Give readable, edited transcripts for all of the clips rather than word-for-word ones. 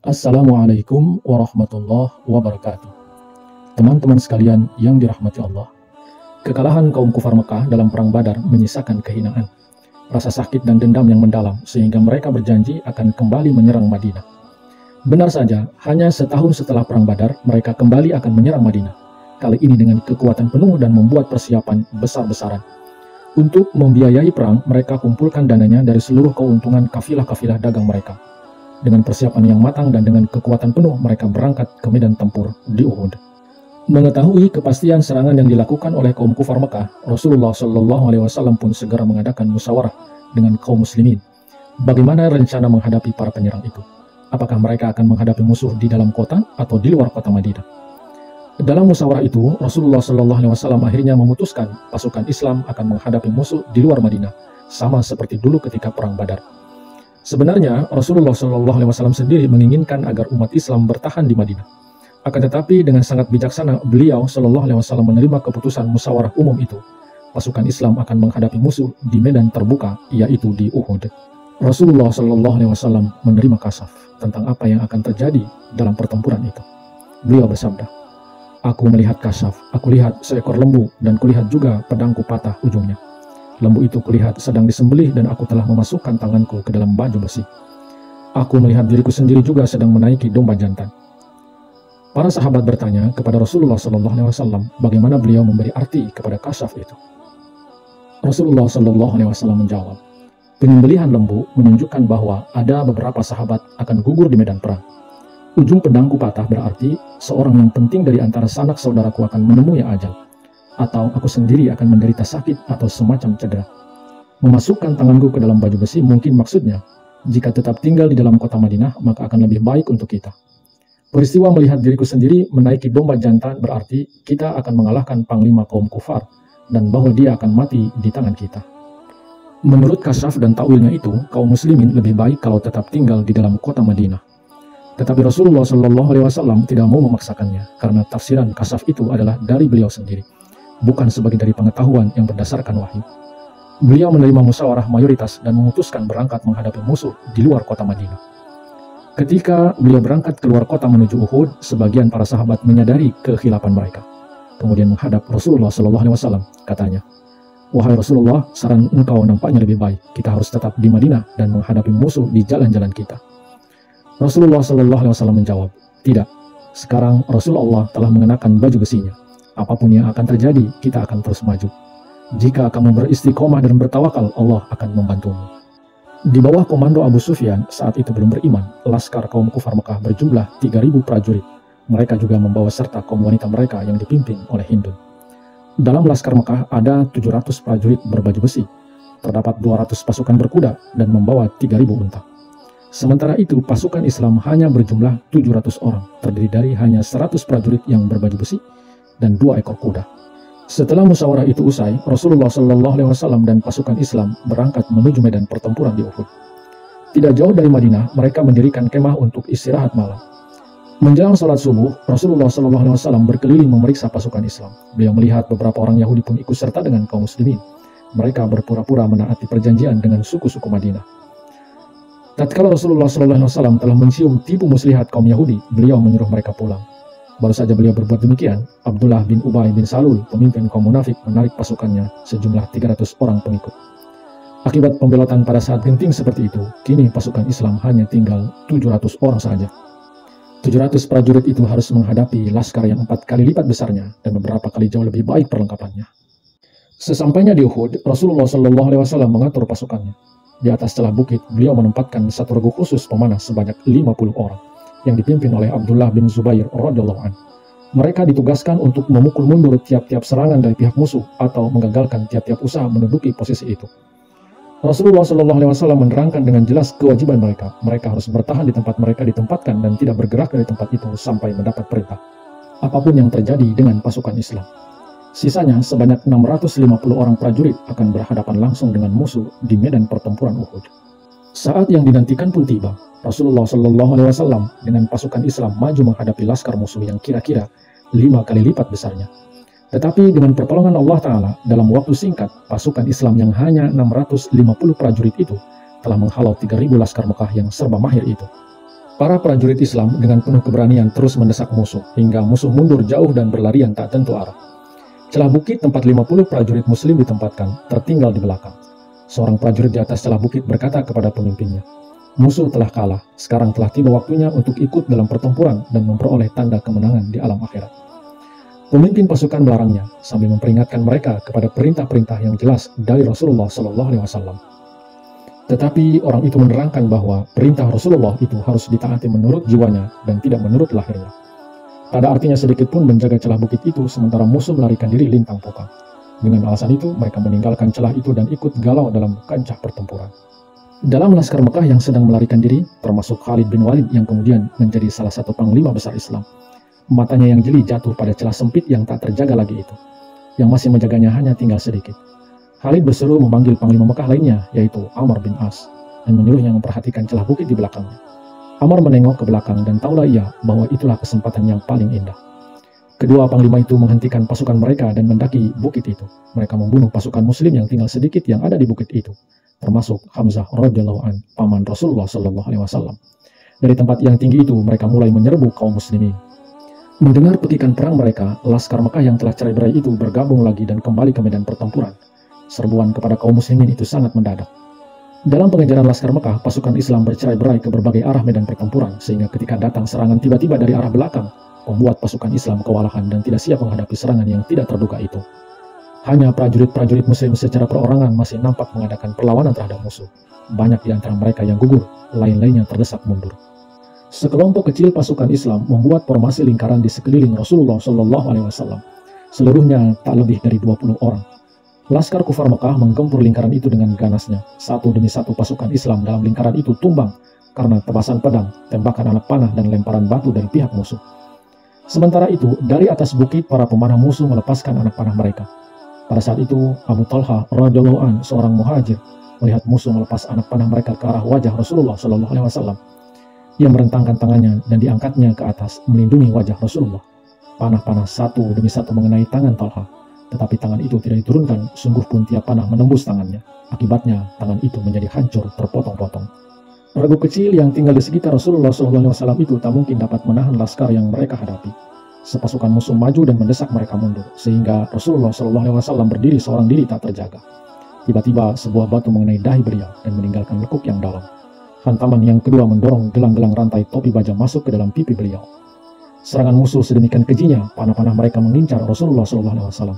Assalamualaikum warahmatullahi wabarakatuh. Teman-teman sekalian yang dirahmati Allah, kekalahan kaum kufar Mekah dalam perang Badar menyisakan kehinaan, rasa sakit dan dendam yang mendalam sehingga mereka berjanji akan kembali menyerang Madinah. Benar saja, hanya setahun setelah perang Badar, mereka kembali akan menyerang Madinah. Kali ini dengan kekuatan penuh dan membuat persiapan besar-besaran. Untuk membiayai perang, mereka kumpulkan dananya dari seluruh keuntungan kafilah-kafilah dagang mereka. Dengan persiapan yang matang dan dengan kekuatan penuh, mereka berangkat ke medan tempur di Uhud. Mengetahui kepastian serangan yang dilakukan oleh kaum kufar Mekah, Rasulullah Shallallahu Alaihi Wasallam pun segera mengadakan musyawarah dengan kaum muslimin. Bagaimana rencana menghadapi para penyerang itu? Apakah mereka akan menghadapi musuh di dalam kota atau di luar kota Madinah? Dalam musyawarah itu, Rasulullah Shallallahu Alaihi Wasallam akhirnya memutuskan pasukan Islam akan menghadapi musuh di luar Madinah, sama seperti dulu ketika perang Badar. Sebenarnya Rasulullah Shallallahu Alaihi Wasallam sendiri menginginkan agar umat Islam bertahan di Madinah. Akan tetapi dengan sangat bijaksana beliau Shallallahu Alaihi Wasallam menerima keputusan musyawarah umum itu. Pasukan Islam akan menghadapi musuh di medan terbuka, yaitu di Uhud. Rasulullah Shallallahu Alaihi Wasallam menerima kasaf tentang apa yang akan terjadi dalam pertempuran itu. Beliau bersabda, "Aku melihat kasaf, aku lihat seekor lembu dan kulihat juga pedangku patah ujungnya. Lembu itu kulihat sedang disembelih dan aku telah memasukkan tanganku ke dalam baju besi. Aku melihat diriku sendiri juga sedang menaiki domba jantan." Para sahabat bertanya kepada Rasulullah SAW bagaimana beliau memberi arti kepada kasaf itu. Rasulullah SAW menjawab, "Penyembelihan lembu menunjukkan bahwa ada beberapa sahabat akan gugur di medan perang. Ujung pedangku patah berarti seorang yang penting dari antara sanak saudaraku akan menemui ajal. Atau aku sendiri akan menderita sakit atau semacam cedera. Memasukkan tanganku ke dalam baju besi mungkin maksudnya, jika tetap tinggal di dalam kota Madinah, maka akan lebih baik untuk kita. Peristiwa melihat diriku sendiri menaiki domba jantan berarti kita akan mengalahkan panglima kaum kufar, dan bahwa dia akan mati di tangan kita." Menurut kasaf dan takwilnya itu, kaum muslimin lebih baik kalau tetap tinggal di dalam kota Madinah. Tetapi Rasulullah SAW tidak mau memaksakannya, karena tafsiran kasaf itu adalah dari beliau sendiri, bukan sebagai dari pengetahuan yang berdasarkan wahyu. Beliau menerima musyawarah mayoritas dan memutuskan berangkat menghadapi musuh di luar kota Madinah. Ketika beliau berangkat keluar kota menuju Uhud, sebagian para sahabat menyadari kekhilapan mereka. Kemudian menghadap Rasulullah SAW, katanya, "Wahai Rasulullah, saran engkau nampaknya lebih baik. Kita harus tetap di Madinah dan menghadapi musuh di jalan-jalan kita." Rasulullah SAW menjawab, "Tidak, sekarang Rasulullah telah mengenakan baju besinya. Apapun yang akan terjadi, kita akan terus maju. Jika kamu beristiqomah dan bertawakal, Allah akan membantumu." Di bawah komando Abu Sufyan, saat itu belum beriman, laskar kaum kufar Mekah berjumlah 3.000 prajurit. Mereka juga membawa serta kaum wanita mereka yang dipimpin oleh Hindun. Dalam laskar Mekah ada 700 prajurit berbaju besi, terdapat 200 pasukan berkuda dan membawa 3.000 unta. Sementara itu, pasukan Islam hanya berjumlah 700 orang, terdiri dari hanya 100 prajurit yang berbaju besi dan 2 ekor kuda. Setelah musyawarah itu usai, Rasulullah SAW dan pasukan Islam berangkat menuju medan pertempuran di Uhud. Tidak jauh dari Madinah, mereka mendirikan kemah untuk istirahat malam. Menjelang sholat subuh, Rasulullah SAW berkeliling memeriksa pasukan Islam. Beliau melihat beberapa orang Yahudi pun ikut serta dengan kaum muslimin. Mereka berpura-pura menaati perjanjian dengan suku-suku Madinah. Tatkala Rasulullah SAW telah mencium tipu muslihat kaum Yahudi, beliau menyuruh mereka pulang. Baru saja beliau berbuat demikian, Abdullah bin Ubay bin Salul, pemimpin kaum munafik, menarik pasukannya sejumlah 300 orang pengikut. Akibat pembelotan pada saat genting seperti itu, kini pasukan Islam hanya tinggal 700 orang saja. 700 prajurit itu harus menghadapi laskar yang 4 kali lipat besarnya dan beberapa kali jauh lebih baik perlengkapannya. Sesampainya di Uhud, Rasulullah SAW mengatur pasukannya. Di atas celah bukit, beliau menempatkan satu regu khusus pemanah sebanyak 50 orang yang dipimpin oleh Abdullah bin Zubair radhiyallahu anhu. Mereka ditugaskan untuk memukul mundur tiap-tiap serangan dari pihak musuh atau menggagalkan tiap-tiap usaha menduduki posisi itu. Rasulullah SAW menerangkan dengan jelas kewajiban mereka. Mereka harus bertahan di tempat mereka ditempatkan dan tidak bergerak dari tempat itu sampai mendapat perintah, apapun yang terjadi dengan pasukan Islam. Sisanya sebanyak 650 orang prajurit akan berhadapan langsung dengan musuh di medan pertempuran Uhud. Saat yang dinantikan pun tiba. Rasulullah SAW dengan pasukan Islam maju menghadapi laskar musuh yang kira-kira 5 kali lipat besarnya. Tetapi dengan pertolongan Allah Ta'ala, dalam waktu singkat, pasukan Islam yang hanya 650 prajurit itu telah menghalau 3.000 laskar Mekah yang serba mahir itu. Para prajurit Islam dengan penuh keberanian terus mendesak musuh, hingga musuh mundur jauh dan berlarian tak tentu arah. Celah bukit tempat 50 prajurit muslim ditempatkan, tertinggal di belakang. Seorang prajurit di atas celah bukit berkata kepada pemimpinnya, "Musuh telah kalah, sekarang telah tiba waktunya untuk ikut dalam pertempuran dan memperoleh tanda kemenangan di alam akhirat." Pemimpin pasukan melarangnya sambil memperingatkan mereka kepada perintah-perintah yang jelas dari Rasulullah SAW. Tetapi orang itu menerangkan bahwa perintah Rasulullah itu harus ditaati menurut jiwanya dan tidak menurut lahirnya. Tak ada artinya sedikit pun menjaga celah bukit itu sementara musuh melarikan diri lintang pokok. Dengan alasan itu, mereka meninggalkan celah itu dan ikut galau dalam kancah pertempuran. Dalam laskar Mekah yang sedang melarikan diri, termasuk Khalid bin Walid yang kemudian menjadi salah satu panglima besar Islam, matanya yang jeli jatuh pada celah sempit yang tak terjaga lagi itu. Yang masih menjaganya hanya tinggal sedikit. Khalid berseru memanggil panglima Mekah lainnya, yaitu Amr bin As, dan menyuruhnya memperhatikan celah bukit di belakangnya. Amr menengok ke belakang dan taulah ia bahwa itulah kesempatan yang paling indah. Kedua panglima itu menghentikan pasukan mereka dan mendaki bukit itu. Mereka membunuh pasukan muslim yang tinggal sedikit yang ada di bukit itu, termasuk Hamzah radhiyallahu an, paman Rasulullah SAW. Dari tempat yang tinggi itu, mereka mulai menyerbu kaum muslimin. Mendengar petikan perang mereka, laskar Mekah yang telah cerai-berai itu bergabung lagi dan kembali ke medan pertempuran. Serbuan kepada kaum muslimin itu sangat mendadak. Dalam pengejaran laskar Mekah, pasukan Islam bercerai-berai ke berbagai arah medan pertempuran, sehingga ketika datang serangan tiba-tiba dari arah belakang, membuat pasukan Islam kewalahan dan tidak siap menghadapi serangan yang tidak terduga itu. Hanya prajurit-prajurit muslim secara perorangan masih nampak mengadakan perlawanan terhadap musuh. Banyak di antara mereka yang gugur, lain-lainnya terdesak mundur. Sekelompok kecil pasukan Islam membuat formasi lingkaran di sekeliling Rasulullah SAW. Seluruhnya tak lebih dari 20 orang. Laskar kufar Mekah menggempur lingkaran itu dengan ganasnya. Satu demi satu pasukan Islam dalam lingkaran itu tumbang karena tebasan pedang, tembakan anak panah, dan lemparan batu dari pihak musuh. Sementara itu, dari atas bukit para pemanah musuh melepaskan anak panah mereka. Pada saat itu, Abu Talha radhiyallahu an, seorang muhajir, melihat musuh melepas anak panah mereka ke arah wajah Rasulullah SAW. Ia merentangkan tangannya dan diangkatnya ke atas melindungi wajah Rasulullah. Panah-panah satu demi satu mengenai tangan Talha. Tetapi tangan itu tidak diturunkan, sungguh pun tiap panah menembus tangannya. Akibatnya, tangan itu menjadi hancur, terpotong-potong. Regu kecil yang tinggal di sekitar Rasulullah SAW itu tak mungkin dapat menahan laskar yang mereka hadapi. Sepasukan musuh maju dan mendesak mereka mundur, sehingga Rasulullah SAW berdiri seorang diri tak terjaga. Tiba-tiba, sebuah batu mengenai dahi beliau dan meninggalkan lekuk yang dalam. Hantaman yang kedua mendorong gelang-gelang rantai topi baja masuk ke dalam pipi beliau. Serangan musuh sedemikian kejinya, panah-panah mereka mengincar Rasulullah SAW.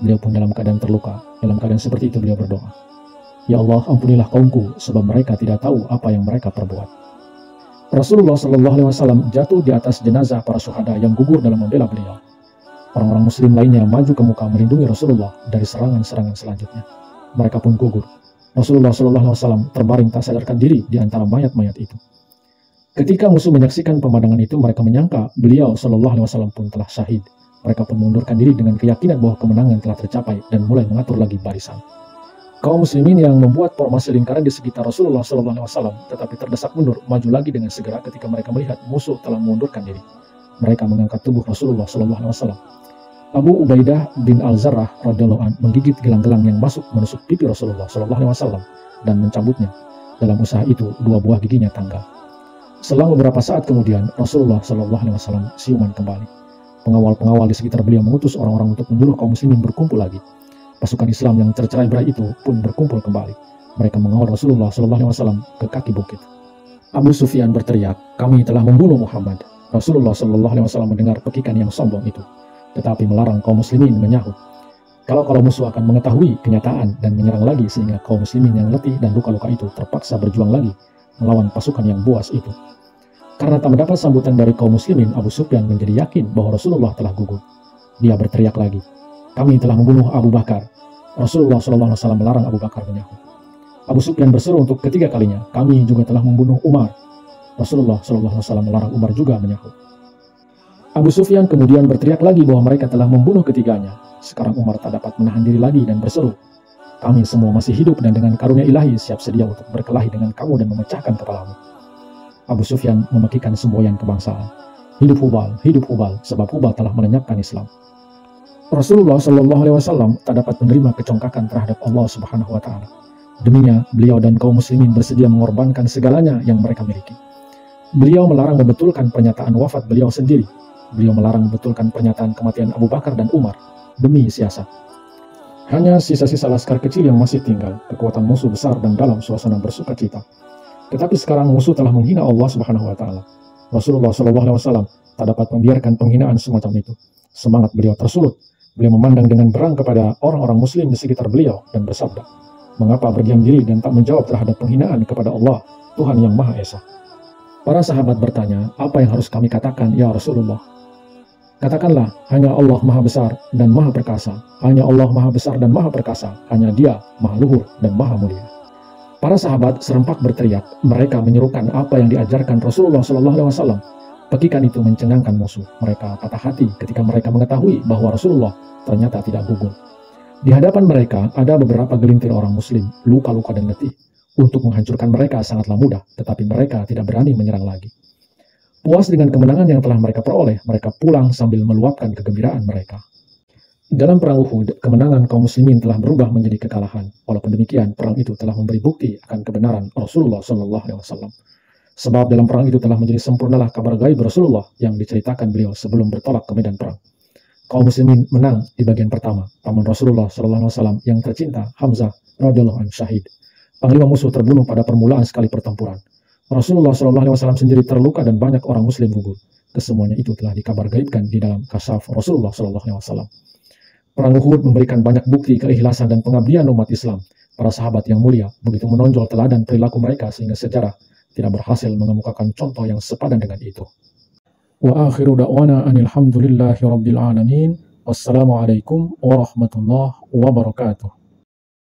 Beliau pun dalam keadaan terluka. Dalam keadaan seperti itu beliau berdoa, "Ya Allah, ampunilah kaumku, sebab mereka tidak tahu apa yang mereka perbuat." Rasulullah SAW jatuh di atas jenazah para syuhada yang gugur dalam membela beliau. Orang-orang muslim lainnya maju ke muka melindungi Rasulullah dari serangan-serangan selanjutnya. Mereka pun gugur. Rasulullah SAW terbaring tak sadarkan diri di antara mayat-mayat itu. Ketika musuh menyaksikan pemandangan itu, mereka menyangka beliau SAW pun telah syahid. Mereka pun mengundurkan diri dengan keyakinan bahwa kemenangan telah tercapai dan mulai mengatur lagi barisan. Kaum muslimin yang membuat formasi lingkaran di sekitar Rasulullah SAW tetapi terdesak mundur, maju lagi dengan segera ketika mereka melihat musuh telah mengundurkan diri. Mereka mengangkat tubuh Rasulullah SAW. Abu Ubaidah bin Al-Zarrah radhiyallahu an menggigit gelang-gelang yang masuk menusuk pipi Rasulullah SAW dan mencabutnya. Dalam usaha itu, dua buah giginya tanggal. Selang beberapa saat kemudian, Rasulullah SAW siuman kembali. Pengawal-pengawal di sekitar beliau mengutus orang-orang untuk menyuruh kaum muslimin berkumpul lagi. Pasukan Islam yang tercerai-berai itu pun berkumpul kembali. Mereka mengawal Rasulullah SAW ke kaki bukit. Abu Sufyan berteriak, "Kami telah membunuh Muhammad." Rasulullah SAW mendengar pekikan yang sombong itu, tetapi melarang kaum muslimin menyahut. Kalau musuh akan mengetahui kenyataan dan menyerang lagi, sehingga kaum muslimin yang letih dan luka-luka itu terpaksa berjuang lagi melawan pasukan yang buas itu. Karena tak mendapat sambutan dari kaum muslimin, Abu Sufyan menjadi yakin bahwa Rasulullah telah gugur. Dia berteriak lagi, "Kami telah membunuh Abu Bakar." Rasulullah SAW melarang Abu Bakar menyahut. Abu Sufyan berseru untuk ketiga kalinya, "Kami juga telah membunuh Umar." Rasulullah SAW melarang Umar juga menyahut. Abu Sufyan kemudian berteriak lagi bahwa mereka telah membunuh ketiganya. Sekarang Umar tak dapat menahan diri lagi dan berseru, "Kami semua masih hidup dan dengan karunia ilahi siap sedia untuk berkelahi dengan kamu dan memecahkan kepalamu." Abu Sufyan memekikkan semboyan kebangsaan, "Hidup Hubal, sebab Hubal telah melenyapkan Islam." Rasulullah SAW tak dapat menerima kecongkakan terhadap Allah Subhanahu wa Ta'ala. Deminya, beliau dan kaum muslimin bersedia mengorbankan segalanya yang mereka miliki. Beliau melarang membetulkan pernyataan wafat beliau sendiri. Beliau melarang membetulkan pernyataan kematian Abu Bakar dan Umar demi siasat. Hanya sisa-sisa laskar kecil yang masih tinggal, kekuatan musuh besar dan dalam suasana bersuka cita. Tetapi sekarang musuh telah menghina Allah Subhanahu wa Ta'ala. Rasulullah SAW tak dapat membiarkan penghinaan semacam itu. Semangat beliau tersulut. Beliau memandang dengan berang kepada orang-orang Muslim di sekitar beliau dan bersabda, "Mengapa berdiam diri dan tak menjawab terhadap penghinaan kepada Allah, Tuhan yang Maha Esa?" Para sahabat bertanya, "Apa yang harus kami katakan, ya Rasulullah?" Katakanlah, hanya Allah Maha Besar dan Maha Perkasa. Hanya Allah Maha Besar dan Maha Perkasa. Hanya Dia Maha Luhur dan Maha Mulia. Para sahabat serempak berteriak. Mereka menyerukan apa yang diajarkan Rasulullah SAW. Pekikan itu mencengangkan musuh. Mereka patah hati ketika mereka mengetahui bahwa Rasulullah ternyata tidak gugur. Di hadapan mereka ada beberapa gelintir orang Muslim, luka-luka dan letih. Untuk menghancurkan mereka sangatlah mudah, tetapi mereka tidak berani menyerang lagi. Puas dengan kemenangan yang telah mereka peroleh, mereka pulang sambil meluapkan kegembiraan mereka. Dalam perang Uhud, kemenangan kaum muslimin telah berubah menjadi kekalahan. Walaupun demikian, perang itu telah memberi bukti akan kebenaran Rasulullah SAW. Sebab dalam perang itu telah menjadi sempurnalah kabar gaib Rasulullah yang diceritakan beliau sebelum bertolak ke medan perang. Kaum muslimin menang di bagian pertama. Paman Rasulullah SAW yang tercinta, Hamzah radhiyallahu anhu syahid. Panglima musuh terbunuh pada permulaan sekali pertempuran. Rasulullah SAW sendiri terluka dan banyak orang muslim gugur. Kesemuanya itu telah dikabar gaibkan di dalam kasyaf Rasulullah SAW. Perang Uhud memberikan banyak bukti keikhlasan dan pengabdian umat Islam. Para sahabat yang mulia begitu menonjol teladan perilaku mereka sehingga sejarah tidak berhasil mengemukakan contoh yang sepadan dengan itu. Wa akhiru da'wana anil hamdulillahi rabbil alamin. Wassalamualaikum warahmatullahi wabarakatuh.